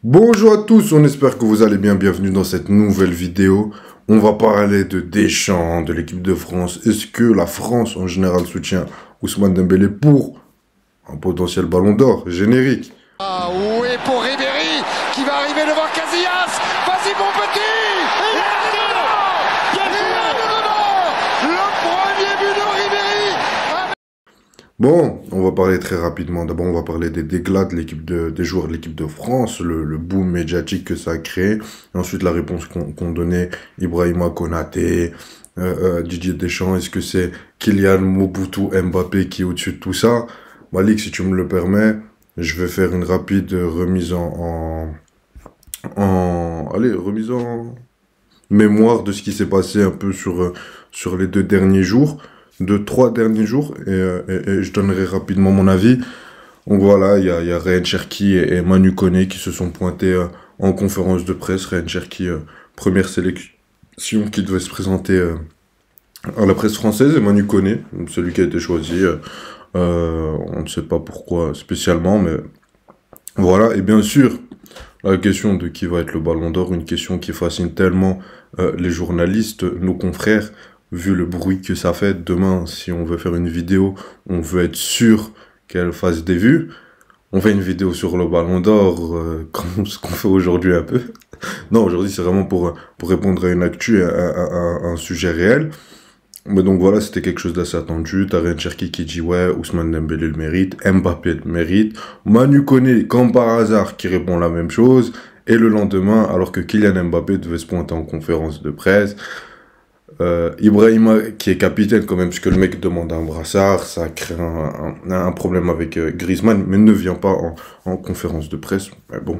Bonjour à tous, on espère que vous allez bien, bienvenue dans cette nouvelle vidéo. On va parler de Deschamps, de l'équipe de France. Est-ce que la France en général soutient Ousmane Dembélé pour un potentiel ballon d'or générique? Ah oui, pour Ribéry qui va arriver devant Casillas. Vas-y mon petit. Il est dedans. Le premier but de Ribéry. Bon, on va parler très rapidement. D'abord, on va parler des déclats des joueurs de l'équipe de France, le boom médiatique que ça a créé. Et ensuite, la réponse qu'ont donné Ibrahima Konaté, Didier Deschamps. Est-ce que c'est Kylian Mobutu Mbappé qui est au-dessus de tout ça? Malik, si tu me le permets, je vais faire une rapide remise remise en mémoire de ce qui s'est passé un peu sur les trois derniers jours, et je donnerai rapidement mon avis. Donc voilà, il y a Ryan Cherki et Manu Koné qui se sont pointés en conférence de presse. Ryan Cherki, première sélection qui devait se présenter à la presse française, et Manu Koné, celui qui a été choisi. On ne sait pas pourquoi spécialement, mais voilà. Et bien sûr, la question de qui va être le Ballon d'Or, une question qui fascine tellement les journalistes, nos confrères, vu le bruit que ça fait. Demain, si on veut faire une vidéo, on veut être sûr qu'elle fasse des vues. On fait une vidéo sur le Ballon d'Or, comme ce qu'on fait aujourd'hui un peu. Non, aujourd'hui, c'est vraiment pour répondre à une actu, à un sujet réel. Mais donc voilà, c'était quelque chose d'assez attendu. T'as Ryan Cherki qui dit ouais, Ousmane Dembélé le mérite, Mbappé le mérite, Manu Koné, comme par hasard, qui répond la même chose. Et le lendemain, alors que Kylian Mbappé devait se pointer en conférence de presse, Ibrahima, qui est capitaine quand même, puisque le mec demande un brassard, ça crée un problème avec Griezmann, mais ne vient pas en conférence de presse. Mais bon,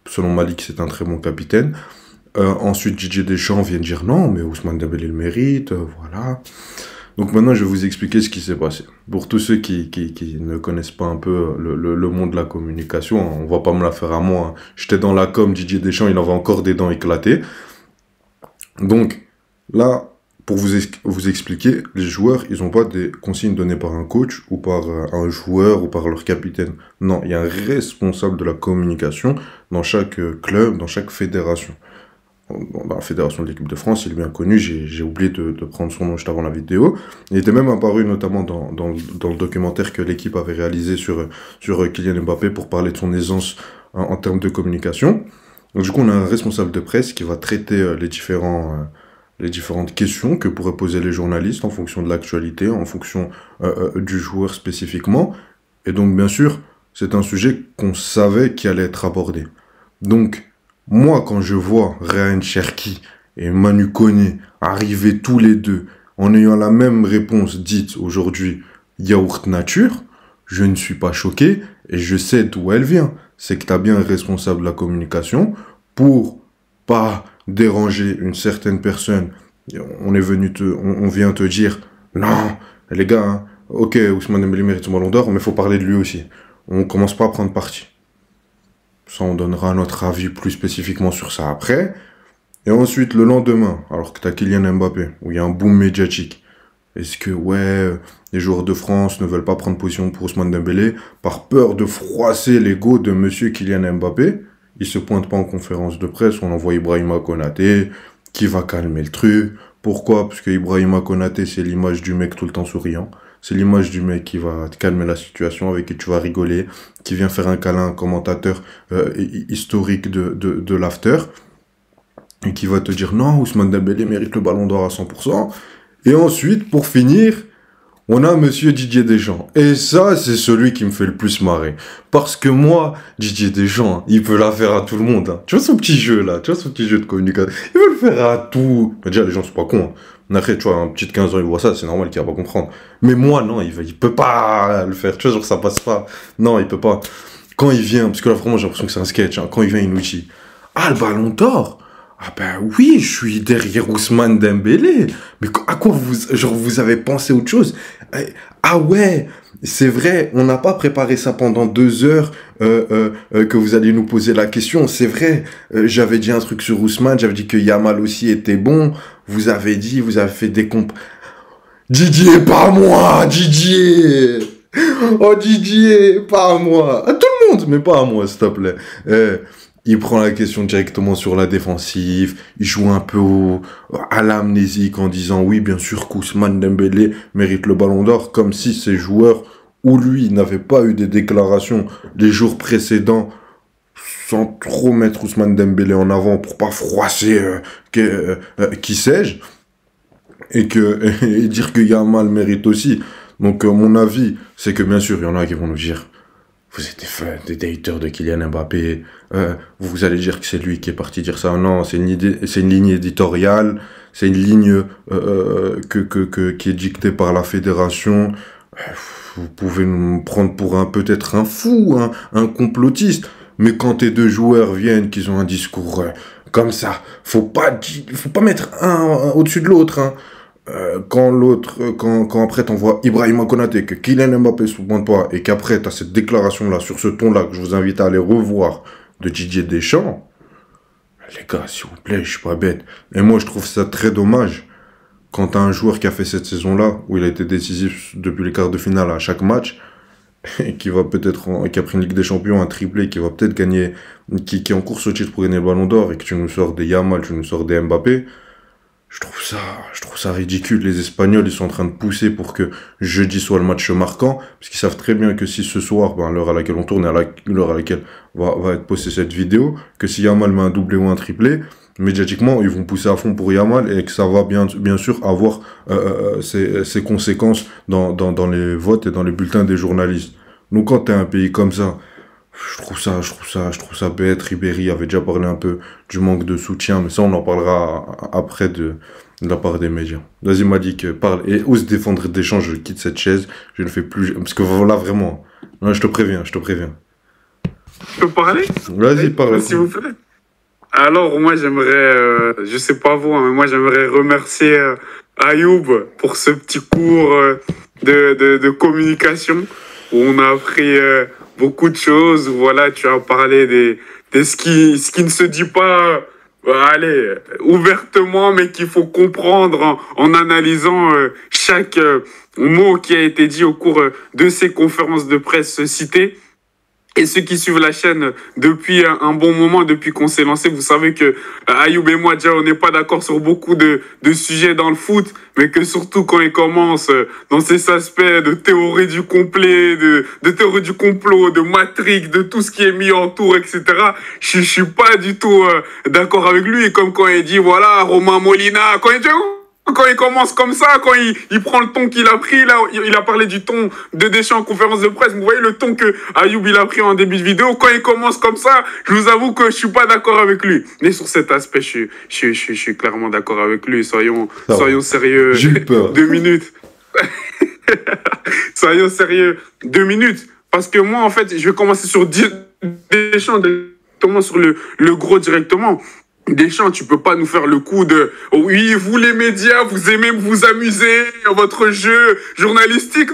selon Malik, c'est un très bon capitaine. Ensuite, Didier Deschamps vient dire non, mais Ousmane Dembélé le mérite, voilà. Donc maintenant, je vais vous expliquer ce qui s'est passé. Pour tous ceux qui ne connaissent pas un peu le monde de la communication, on va pas me la faire à moi. J'étais dans la com, Didier Deschamps, il avait encore des dents éclatées. Donc là, pour vous expliquer, les joueurs, ils n'ont pas des consignes données par un coach ou par un joueur ou par leur capitaine. Non, il y a un responsable de la communication dans chaque club, dans chaque fédération. Dans la fédération de l'équipe de France, il est bien connu, j'ai oublié de prendre son nom juste avant la vidéo. Il était même apparu notamment dans le documentaire que l'équipe avait réalisé sur Kylian Mbappé pour parler de son aisance en termes de communication. Donc, du coup, on a un responsable de presse qui va traiter les différentes questions que pourraient poser les journalistes en fonction de l'actualité, en fonction du joueur spécifiquement. Et donc, bien sûr, c'est un sujet qu'on savait qui allait être abordé. Donc, moi, quand je vois Ryan Cherki et Manu Koné arriver tous les deux en ayant la même réponse dite aujourd'hui, yaourt nature, je ne suis pas choqué et je sais d'où elle vient. C'est que tu as bien un responsable de la communication pour pas déranger une certaine personne. On vient te dire, non, les gars, hein, ok, Ousmane Dembélé mérite son ballon d'or, mais il faut parler de lui aussi. On commence pas à prendre parti. Ça, on donnera notre avis plus spécifiquement sur ça après. Et ensuite, le lendemain, alors que tu as Kylian Mbappé, où il y a un boom médiatique, est-ce que, ouais, les joueurs de France ne veulent pas prendre position pour Ousmane Dembélé par peur de froisser l'ego de monsieur Kylian Mbappé? Il se pointe pas en conférence de presse, on envoie Ibrahima Konaté, qui va calmer le truc. Pourquoi? Parce que Ibrahima Konaté, c'est l'image du mec tout le temps souriant. C'est l'image du mec qui va te calmer la situation, avec qui tu vas rigoler, qui vient faire un câlin à un commentateur historique de l'after, et qui va te dire non, Ousmane Dembélé mérite le ballon d'or à 100%. Et ensuite, pour finir, on a monsieur Didier Deschamps. Et ça, c'est celui qui me fait le plus marrer. Parce que moi, Didier Deschamps, il peut la faire à tout le monde. Hein. Tu vois son petit jeu là, tu vois son petit jeu de communication. Il veut le faire à tout. Mais déjà, les gens sont pas cons. Hein. Après, tu vois, un petit de 15 ans, il voit ça, c'est normal qu'il va pas comprendre. Mais moi, non, il peut pas le faire. Tu vois, genre, ça passe pas. Non, il peut pas. Quand il vient, parce que là, vraiment, j'ai l'impression que c'est un sketch. Hein. Quand il vient, il nous dit, ah, le ballon d'or? Ah ben oui, je suis derrière Ousmane Dembélé. Mais à quoi vous avez pensé autre chose? Ah ouais, c'est vrai, on n'a pas préparé ça pendant 2 heures que vous alliez nous poser la question. C'est vrai, j'avais dit un truc sur Ousmane, j'avais dit que Yamal aussi était bon. Vous avez fait des comp... Didier, pas moi, Didier. Oh Didier, pas moi. Tout le monde, mais pas à moi, s'il te plaît. Il prend la question directement sur la défensive, il joue un peu à l'amnésique en disant oui, bien sûr qu'Ousmane Dembélé mérite le ballon d'or, comme si ces joueurs ou lui n'avaient pas eu des déclarations les jours précédents sans trop mettre Ousmane Dembélé en avant pour pas froisser qui sais-je, et dire que Yamal mérite aussi. Donc mon avis, c'est que bien sûr, il y en a qui vont nous dire vous êtes des haters de Kylian Mbappé, vous allez dire que c'est lui qui est parti dire ça. Non, c'est une ligne éditoriale, c'est une ligne qui est dictée par la fédération. Vous pouvez nous prendre pour peut-être un fou, un complotiste, mais quand tes deux joueurs viennent, qu'ils ont un discours comme ça, faut pas mettre un au-dessus de l'autre, hein. Quand après t'envoies Ibrahima Konaté, que Kylian Mbappé se pointe pas, et qu'après t'as cette déclaration-là, sur ce ton-là, que je vous invite à aller revoir, de Didier Deschamps, les gars, s'il vous plaît, je suis pas bête. Et moi, je trouve ça très dommage, quand t'as un joueur qui a fait cette saison-là, où il a été décisif depuis les quarts de finale à chaque match, et qui va peut-être, qui a pris une Ligue des Champions, un triplé, qui va peut-être gagner, qui est en course au titre pour gagner le Ballon d'Or, et que tu nous sors des Yamal, tu nous sors des Mbappé. Je trouve ça ridicule. Les Espagnols, ils sont en train de pousser pour que jeudi soit le match marquant, parce qu'ils savent très bien que si ce soir, l'heure à laquelle on tourne, l'heure à laquelle va être postée cette vidéo, que si Yamal met un doublé ou un triplé, médiatiquement, ils vont pousser à fond pour Yamal, et que ça va bien sûr avoir ses conséquences dans les votes et dans les bulletins des journalistes. Donc quand t'es un pays comme ça, je trouve ça bête. Ribéry avait déjà parlé un peu du manque de soutien, mais ça on en parlera après de la part des médias. Vas-y Malik, parle et ose défendre Deschamps, je quitte cette chaise, je ne fais plus, parce que voilà vraiment, non, je te préviens. Je peux parler? Vas-y, parle. S'il vous plaît. Alors moi j'aimerais, je sais pas vous, mais moi j'aimerais remercier Ayoub pour ce petit cours de communication où on a appris beaucoup de choses. Voilà, tu as parlé de ce qui ne se dit pas, allez, ouvertement, mais qu'il faut comprendre en analysant chaque mot qui a été dit au cours de ces conférences de presse citées. Et ceux qui suivent la chaîne depuis un bon moment, depuis qu'on s'est lancé, vous savez que Ayoub et moi, déjà, on n'est pas d'accord sur beaucoup de sujets dans le foot, mais que surtout quand il commence dans ces aspects de théorie du complet, de théorie du complot, de Matrix, de tout ce qui est mis en tour, etc., je suis pas du tout d'accord avec lui. Et comme quand il dit, voilà, Romain Molina, quand il commence comme ça, quand il prend le ton qu'il a pris, là, il a parlé du ton de Deschamps en conférence de presse. Vous voyez le ton que Ayoub il a pris en début de vidéo. Quand il commence comme ça, je vous avoue que je suis pas d'accord avec lui. Mais sur cet aspect, je suis clairement d'accord avec lui. Soyons sérieux. J'ai eu peur. 2 minutes. Soyons sérieux. 2 minutes. Parce que moi, en fait, je vais commencer sur Deschamps, directement sur le gros directement. Deschamps, tu peux pas nous faire le coup de « Oui, vous les médias, vous aimez vous amuser, votre jeu journalistique. »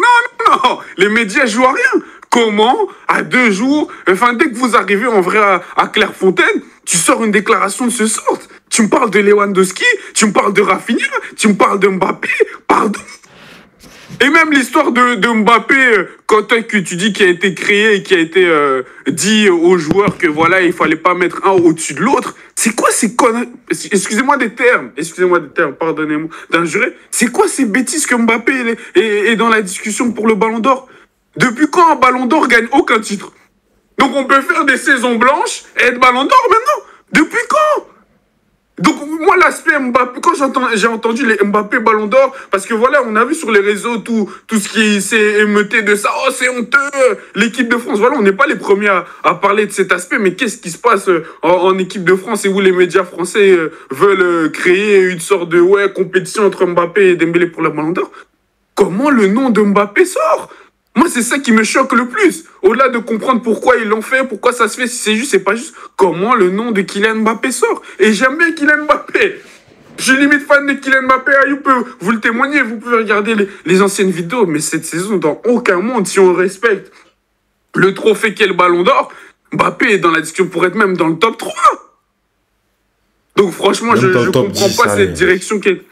Non, les médias jouent à rien. Comment, à 2 jours, enfin, dès que vous arrivez en vrai à Clairefontaine, tu sors une déclaration de ce sort. Tu me parles de Lewandowski, tu me parles de Rafinha, tu me parles de Mbappé, pardon. Et même l'histoire de Mbappé, quand tu dis qu'il a été créé et qui a été dit aux joueurs que voilà, il fallait pas mettre un au-dessus de l'autre. C'est quoi ces conneries? Excusez-moi des termes, pardonnez-moi d'injurer. C'est quoi ces bêtises que Mbappé est dans la discussion pour le Ballon d'Or? Depuis quand un Ballon d'Or gagne aucun titre? Donc on peut faire des saisons blanches et être Ballon d'Or maintenant? Depuis quand? Donc moi l'aspect Mbappé, quand j'ai entendu les Mbappé Ballon d'Or, parce que voilà, on a vu sur les réseaux tout ce qui s'est émeuté de ça, oh c'est honteux, l'équipe de France, voilà, on n'est pas les premiers à parler de cet aspect, mais qu'est-ce qui se passe en équipe de France et où les médias français veulent créer une sorte de compétition entre Mbappé et Dembélé pour le Ballon d'Or? Comment le nom de Mbappé sort? Moi, c'est ça qui me choque le plus. Au-delà de comprendre pourquoi ils l'ont fait, pourquoi ça se fait, si c'est juste, c'est pas juste. Comment le nom de Kylian Mbappé sort? Et j'aime bien Kylian Mbappé. Je suis limite fan de Kylian Mbappé. Ayoub peut vous le témoigner, vous pouvez regarder les anciennes vidéos. Mais cette saison, dans aucun monde, si on respecte le trophée qu'est le Ballon d'Or, Mbappé est dans la discussion pour être même dans le top 3. Donc franchement, je comprends pas cette direction qui est...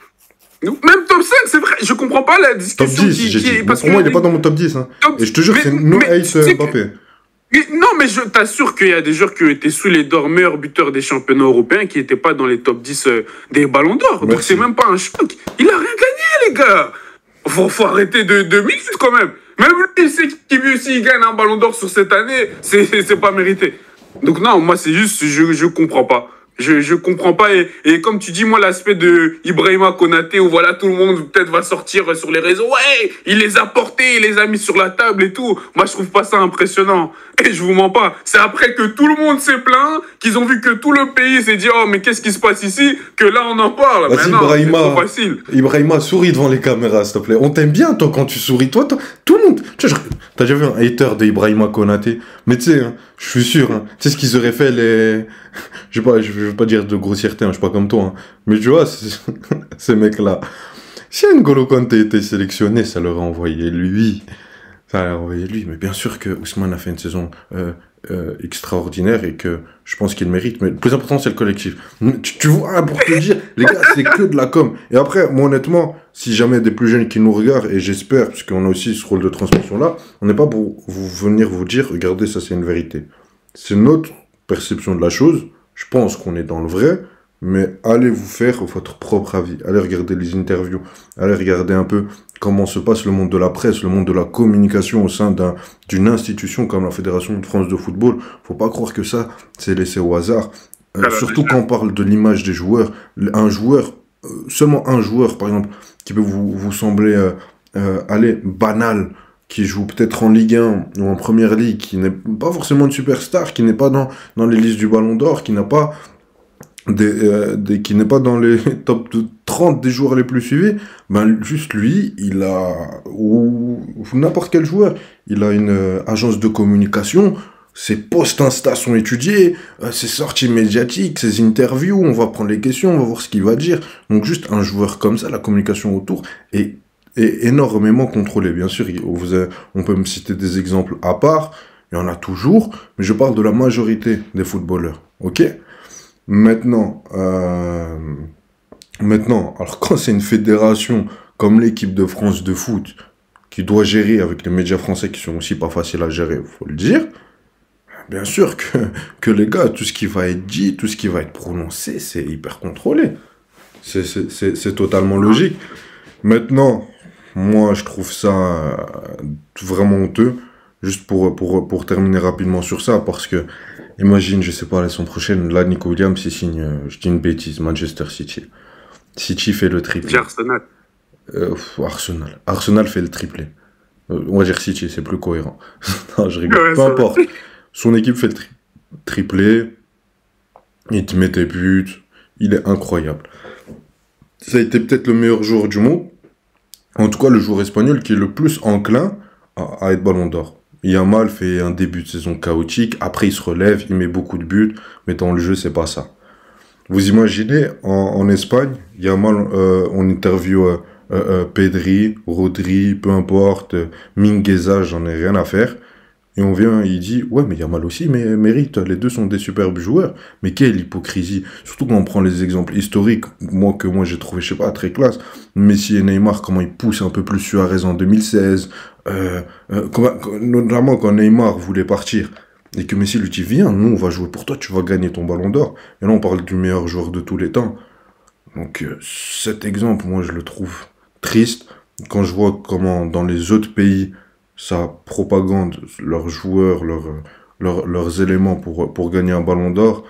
Même top 5, c'est vrai, je comprends pas la discussion top 10, qui est... Parce pour moi, il n'est pas dans mon top 10. Hein. Et je te jure, c'est no hate Mbappé. Non, mais je t'assure qu'il y a des joueurs qui étaient sous les meilleurs buteurs des championnats européens qui n'étaient pas dans les top 10 des ballons d'or. Donc Merci. c'est même pas un choc. Il a rien gagné, les gars. Faut arrêter de minutes quand même. Même lui, il sait s'il gagne un ballon d'or sur cette année, c'est pas mérité. Donc non, moi c'est juste, je comprends pas. Je comprends pas. Et comme tu dis, moi, l'aspect de Ibrahima Konaté, où voilà, tout le monde peut-être va sortir sur les réseaux. Ouais, il les a portés, il les a mis sur la table et tout. Moi, je trouve pas ça impressionnant. Et je vous mens pas. C'est après que tout le monde s'est plaint, qu'ils ont vu que tout le pays s'est dit, oh, mais qu'est-ce qui se passe ici? Que là, on en parle. Vas-y, non, c'est Ibrahima. trop facile. Ibrahima, souris devant les caméras, s'il te plaît. On t'aime bien, toi, quand tu souris. Toi, tout le monde. Tu sais, t'as déjà vu un hater d'Ibrahima Konaté? Mais tu sais, hein, je suis sûr, hein, tu sais ce qu'ils auraient fait les. Je veux pas dire de grossièreté, hein, je suis pas comme toi, hein. Mais tu vois, ces mecs-là. Si N'Golo Kanté était sélectionné, ça leur a envoyé lui. Ça leur a envoyé lui. Mais bien sûr que Ousmane a fait une saison extraordinaire et que je pense qu'il mérite. Mais le plus important, c'est le collectif. Tu vois, pour te dire, les gars, c'est que de la com. Et après, moi, honnêtement, si jamais des plus jeunes qui nous regardent, et j'espère, parce qu'on a aussi ce rôle de transmission-là, on n'est pas pour venir vous dire, regardez, ça c'est une vérité. C'est notre perception de la chose. Je pense qu'on est dans le vrai, mais allez vous faire votre propre avis. Allez regarder les interviews. Allez regarder un peu comment se passe le monde de la presse, le monde de la communication au sein d'une institution comme la Fédération de France de football. Faut pas croire que ça, c'est laissé au hasard. Surtout quand on parle de l'image des joueurs. Un joueur, seulement un joueur, par exemple, qui peut vous sembler allez, banal, qui joue peut-être en Ligue 1 ou en Première Ligue, qui n'est pas forcément une superstar, qui n'est pas dans les listes du Ballon d'Or, qui n'a pas qui n'est pas dans les top 30 des joueurs les plus suivis, ben juste lui, il a, ou n'importe quel joueur, il a une agence de communication, ses posts Insta sont étudiés, ses sorties médiatiques, ses interviews, on va prendre les questions, on va voir ce qu'il va dire. Donc juste un joueur comme ça, la communication autour est énormément contrôlée. Bien sûr, on peut me citer des exemples à part, il y en a toujours, mais je parle de la majorité des footballeurs, ok ? Maintenant, alors quand c'est une fédération comme l'équipe de France de foot qui doit gérer avec les médias français qui sont aussi pas faciles à gérer, faut le dire, bien sûr que les gars, tout ce qui va être dit, tout ce qui va être prononcé, c'est hyper contrôlé. C'est totalement logique. Maintenant, moi, je trouve ça vraiment honteux. Juste pour terminer rapidement sur ça, parce que, imagine, je sais pas, la saison prochaine, là, Nico Williams, il signe, je dis une bêtise, Manchester City. City fait le triplé. Arsenal. Arsenal fait le triplé. On va dire City, c'est plus cohérent. Non, je rigole. Peu importe. Son équipe fait le triplé. Il te met tes buts. Il est incroyable. Ça a été peut-être le meilleur joueur du monde. En tout cas, le joueur espagnol qui est le plus enclin à être ballon d'or. Yamal fait un début de saison chaotique. Après, il se relève. Il met beaucoup de buts. Mais dans le jeu, c'est pas ça. Vous imaginez, en Espagne, Yamal, on interview Pedri, Rodri, peu importe, Mingueza, j'en ai rien à faire. Et on vient, il dit, ouais, mais Yamal aussi mérite, les deux sont des superbes joueurs. Mais quelle hypocrisie. Surtout quand on prend les exemples historiques, moi j'ai trouvé, je sais pas, très classe. Messi et Neymar, comment ils poussent un peu plus Suarez en 2016. Notamment quand Neymar voulait partir. Et que Messi lui dit, viens, nous on va jouer pour toi, tu vas gagner ton ballon d'or. Et là on parle du meilleur joueur de tous les temps. Donc cet exemple, moi je le trouve triste. Quand je vois comment dans les autres pays, ça propagande leurs joueurs, leurs éléments pour gagner un ballon d'or,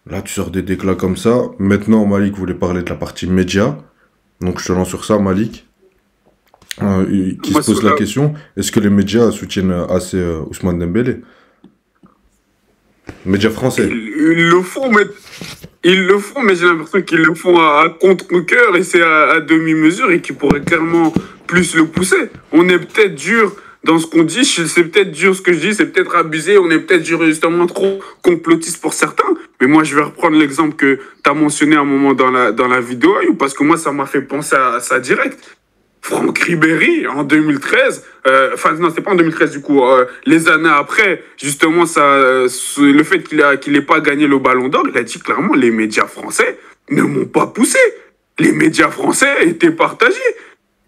là tu sors des déclats comme ça. Maintenant Malik voulait parler de la partie média. Donc je te lance sur ça Malik. Qui se pose la question, est-ce que les médias soutiennent assez Ousmane Dembélé? Médias français. Ils le font, mais j'ai l'impression qu'ils le font à contre-cœur et c'est à demi-mesure et qu'ils pourraient clairement plus le pousser. On est peut-être dur dans ce qu'on dit, c'est peut-être dur ce que je dis, c'est peut-être abusé, on est peut-être justement trop complotiste pour certains. Mais moi, je vais reprendre l'exemple que tu as mentionné à un moment dans la vidéo, parce que moi, ça m'a fait penser à ça direct. Franck Ribéry, en 2013, non, c'est pas en 2013 du coup, les années après, justement, le fait qu'il ait pas gagné le Ballon d'Or, il a dit clairement, les médias français ne m'ont pas poussé. Les médias français étaient partagés.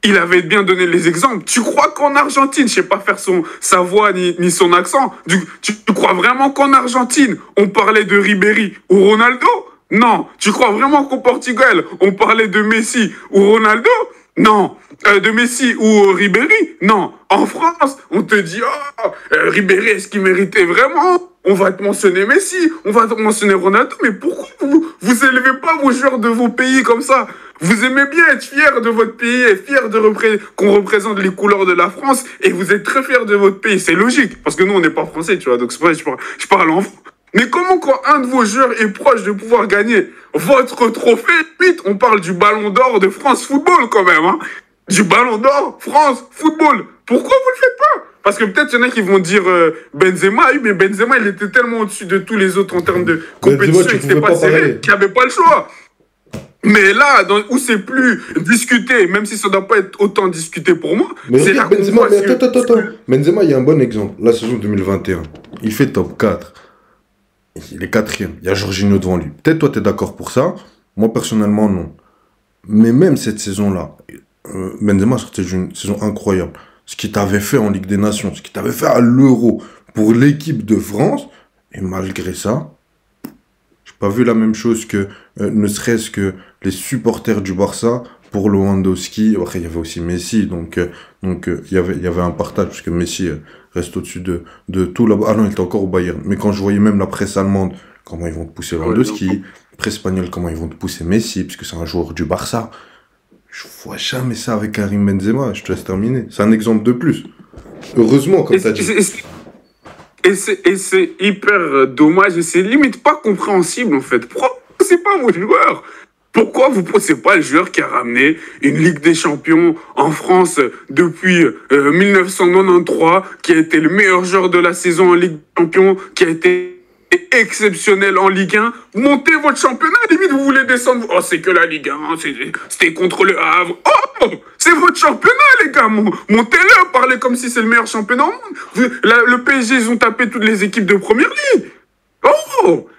il avait bien donné les exemples. Tu crois qu'en Argentine, je sais pas faire sa voix ni son accent, tu crois vraiment qu'en Argentine, on parlait de Ribéry ou Ronaldo? Non. Tu crois vraiment qu'au Portugal, on parlait de Messi ou Ronaldo? Non. De Messi ou Ribéry? Non. En France, on te dit, Ribéry, est-ce qu'il méritait vraiment? On va te mentionner Messi, on va te mentionner Ronaldo, mais pourquoi vous élevez pas vos joueurs de vos pays comme ça? Vous aimez bien être fiers de votre pays et fiers qu'on représente les couleurs de la France, et vous êtes très fiers de votre pays. C'est logique, parce que nous, on n'est pas français, tu vois, donc c'est pour ça que je parle en France. Mais comment quand un de vos joueurs est proche de pouvoir gagner votre trophée, vite, on parle du Ballon d'Or de France Football quand même, hein? Du Ballon d'Or France Football. Pourquoi vous le faites pas? Parce que peut-être il y en a qui vont dire Benzema, oui, mais Benzema, il était tellement au-dessus de tous les autres en termes de compétition que c'était pas serré, qu'il n'y avait pas le choix. Mais là, où c'est plus discuté, même si ça ne doit pas être autant discuté pour moi, c'est là Benzema, attends. Benzema, il y a un bon exemple. La saison 2021, il fait top 4. Il est quatrième. Il y a Jorginho devant lui. Peut-être toi, tu es d'accord pour ça. Moi, personnellement, non. Mais même cette saison-là, Benzema sortait d'une saison incroyable. Ce qu'il t'avait fait en Ligue des Nations, ce qu'il t'avait fait à l'Euro pour l'équipe de France, et malgré ça, j'ai pas vu la même chose que, ne serait-ce que les supporters du Barça pour Lewandowski. Après, il y avait aussi Messi, donc il y avait un partage, parce que Messi reste au-dessus de tout là-bas. Ah non, il était encore au Bayern. Mais quand je voyais même la presse allemande, comment ils vont te pousser Lewandowski, la presse espagnole, comment ils vont te pousser Messi, puisque c'est un joueur du Barça. Je vois jamais ça avec Karim Benzema, je te laisse terminer. C'est un exemple de plus. Heureusement, comme tu as dit. Et c'est hyper dommage, et c'est limite pas compréhensible en fait. Pourquoi c'est pas vos joueurs? Pourquoi vous ne posez pas le joueur qui a ramené une Ligue des Champions en France depuis 1993, qui a été le meilleur joueur de la saison en Ligue des Champions, qui a été exceptionnel en Ligue 1, montez votre championnat, limite vous voulez descendre, oh c'est que la Ligue 1, c'était contre le Havre, oh c'est votre championnat les gars, montez-le, parlez comme si c'est le meilleur championnat au monde. Le PSG ils ont tapé toutes les équipes de première ligue, oh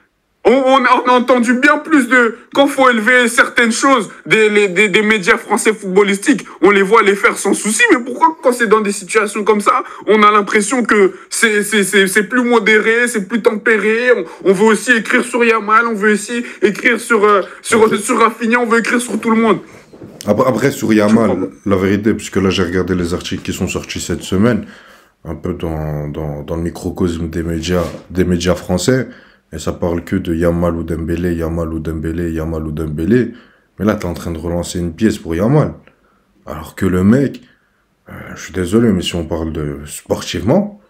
on a entendu bien plus de... Quand faut élever certaines choses des médias français footballistiques, on les voit les faire sans souci. Mais pourquoi, quand c'est dans des situations comme ça, on a l'impression que c'est plus modéré, c'est plus tempéré. On veut aussi écrire sur Yamal, on veut aussi écrire sur Rafinha, on veut écrire sur tout le monde. Après, sur Yamal, la vérité, puisque là, j'ai regardé les articles qui sont sortis cette semaine, un peu dans le microcosme des médias français. Et ça parle que de Yamal ou Dembélé, Yamal ou Dembélé, Yamal ou Dembélé. Mais là, t'es en train de relancer une pièce pour Yamal. Alors que le mec, je suis désolé, mais si on parle de sportivement,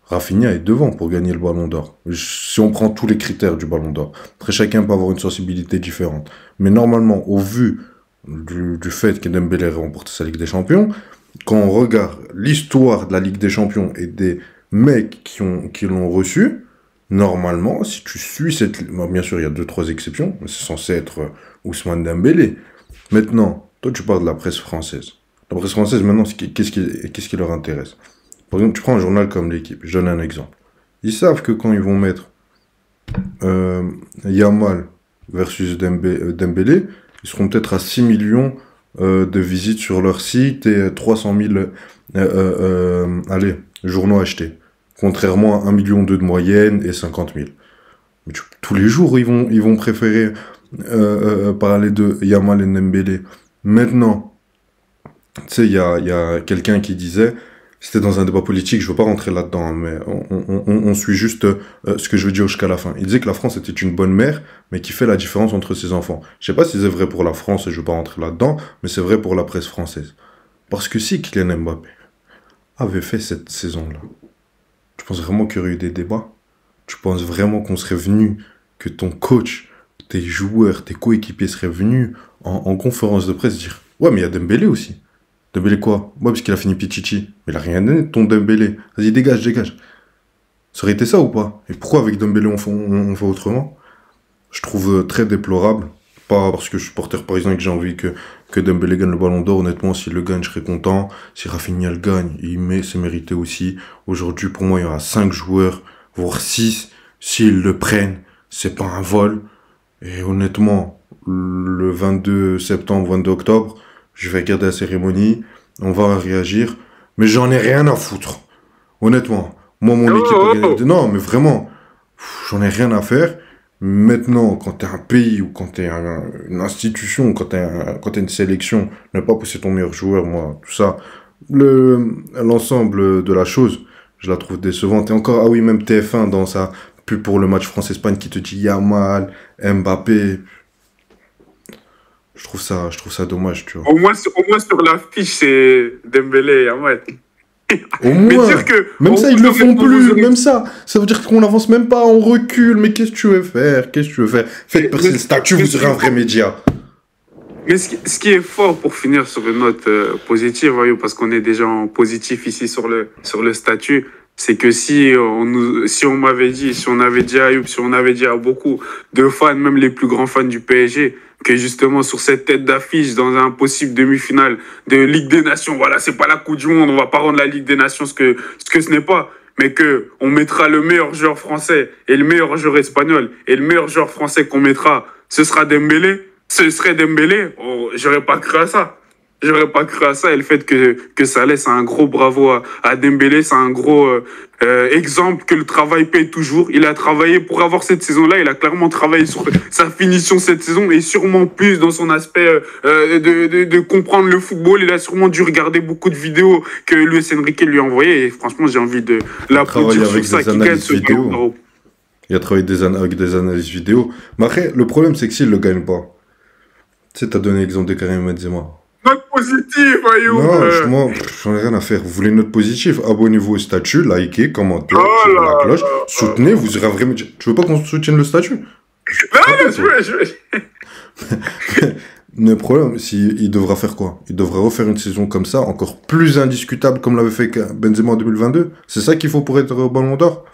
Rafinha est devant pour gagner le Ballon d'Or. Si on prend tous les critères du Ballon d'Or. Après, chacun peut avoir une sensibilité différente. Mais normalement, au vu du fait que Dembélé ait remporté sa Ligue des Champions, quand on regarde l'histoire de la Ligue des Champions et des mecs qui l'ont reçu, normalement, si tu suis cette... Bon, bien sûr, il y a 2-3 exceptions, mais c'est censé être Ousmane Dembélé. Maintenant, toi, tu parles de la presse française. La presse française, maintenant, qu'est-ce qui leur intéresse? Par exemple, tu prends un journal comme L'Équipe, je donne un exemple. Ils savent que quand ils vont mettre Yamal versus Dembélé, ils seront peut-être à 6 millions de visites sur leur site et 300 000 journaux achetés. Contrairement à 1,2 million de moyenne et 50 000. Mais tous les jours, ils vont préférer parler de Yamal et Dembélé. Maintenant, tu sais, il y a quelqu'un qui disait, c'était dans un débat politique, je veux pas rentrer là-dedans, mais on suit juste ce que je veux dire jusqu'à la fin. Il disait que la France était une bonne mère, mais qui fait la différence entre ses enfants. Je sais pas si c'est vrai pour la France, et je veux pas rentrer là-dedans, mais c'est vrai pour la presse française. Parce que si Kylian Mbappé avait fait cette saison-là, tu penses vraiment qu'il y aurait eu des débats? Tu penses vraiment qu'on serait venu, que ton coach, tes joueurs, tes coéquipiers seraient venus en conférence de presse dire « Ouais, mais il y a Dembélé aussi. » Dembélé quoi? Ouais, parce qu'il a fini Pichichi. Mais il a rien donné, ton Dembélé. Vas-y, dégage. Ça aurait été ça ou pas? Et pourquoi avec Dembélé on fait autrement? Je trouve très déplorable. Pas parce que je suis supporter parisien et que j'ai envie que Dembélé gagne le Ballon d'Or. Honnêtement, s'il le gagne, je serais content. Si Rafinha le gagne, c'est mérité aussi. Aujourd'hui, pour moi, il y aura 5 joueurs, voire 6. S'ils le prennent, c'est pas un vol. Et honnêtement, le 22 septembre, 22 octobre, je vais regarder la cérémonie, on va réagir, mais j'en ai rien à foutre. Honnêtement, moi, mon équipe a gagné. Non, mais vraiment, j'en ai rien à faire. Maintenant, quand t'es un pays ou quand t'es une institution, quand t'es une sélection, ne pas pousser ton meilleur joueur, moi, tout ça, l'ensemble de la chose, je la trouve décevante. Et encore, ah oui, même TF1 dans sa pub pour le match France-Espagne qui te dit Yamal, Mbappé. Je trouve ça dommage, tu vois. Au moins sur l'affiche, c'est Dembélé et Yamal. Au moins, même ça, ils le font plus, même ça. Ça veut dire qu'on n'avance même pas, on recule. Mais qu'est-ce que tu veux faire? Faites percer le statut, vous serez un vrai média. Mais ce qui est fort pour finir sur une note positive, voyons, parce qu'on est déjà en positif ici sur le statut, c'est que si on m'avait dit, si on avait dit à Ayoub, si on avait dit à beaucoup de fans, même les plus grands fans du PSG, que justement sur cette tête d'affiche dans un possible demi-finale de Ligue des Nations, voilà, c'est pas la Coupe du Monde, on va pas rendre la Ligue des Nations ce que ce n'est pas, mais que on mettra le meilleur joueur français et le meilleur joueur espagnol et le meilleur joueur français qu'on mettra, ce serait Dembélé, oh, j'aurais pas cru à ça. J'aurais pas cru à ça, et le fait que ça laisse un gros bravo à Dembélé, c'est un gros exemple que le travail paye toujours. Il a travaillé pour avoir cette saison-là, il a clairement travaillé sur sa finition cette saison, et sûrement plus dans son aspect de comprendre le football. Il a sûrement dû regarder beaucoup de vidéos que Luis Enrique lui a envoyées, et franchement j'ai envie de l'applaudir sur ça, qui gagne ce ballon. Il a travaillé avec des analyses vidéo. Mais après, le problème c'est que s'il le gagne pas, tu sais, t'as donné l'exemple de Karim Benzema. Note positive, Ayoub. Non, moi, j'en ai rien à faire. Vous voulez une note positive? Abonnez-vous au statut, likez, commentez, activez la cloche, soutenez, vous serez un vrai média. Tu veux pas qu'on soutienne le statut? Non, je veux. Le problème, il devra faire quoi? Il devra refaire une saison comme ça, encore plus indiscutable comme l'avait fait Benzema en 2022. C'est ça qu'il faut pour être au Ballon d'Or?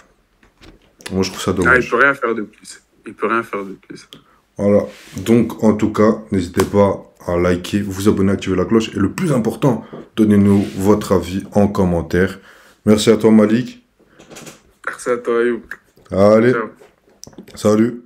Moi, je trouve ça dommage. Il peut rien faire de plus. Voilà. Donc, en tout cas, n'hésitez pas à liker, vous abonner, activer la cloche. Et le plus important, donnez-nous votre avis en commentaire. Merci à toi, Malik. Merci à toi, Ayoub. Allez. Ciao. Salut.